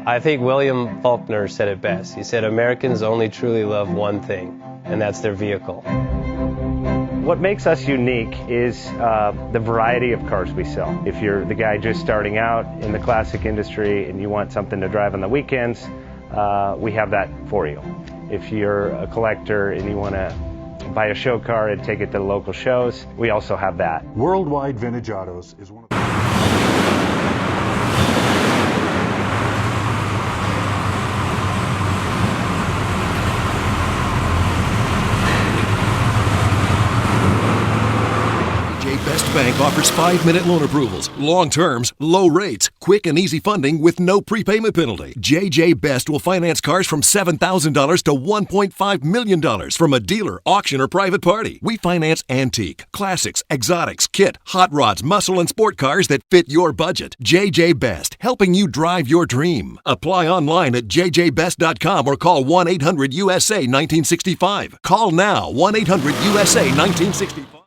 I think William Faulkner said it best. He said, Americans only truly love one thing, and that's their vehicle. What makes us unique is the variety of cars we sell. If you're the guy just starting out in the classic industry and you want something to drive on the weekends, we have that for you. If you're a collector and you want to buy a show car and take it to the local shows, we also have that. Worldwide Vintage Autos is one of Best Bank offers 5-minute loan approvals, long terms, low rates, quick and easy funding with no prepayment penalty. JJ Best will finance cars from $7,000 to $1.5 million from a dealer, auction, or private party. We finance antique, classics, exotics, kit, hot rods, muscle, and sport cars that fit your budget. JJ Best, helping you drive your dream. Apply online at jjbest.com or call 1-800-USA-1965. Call now, 1-800-USA-1965.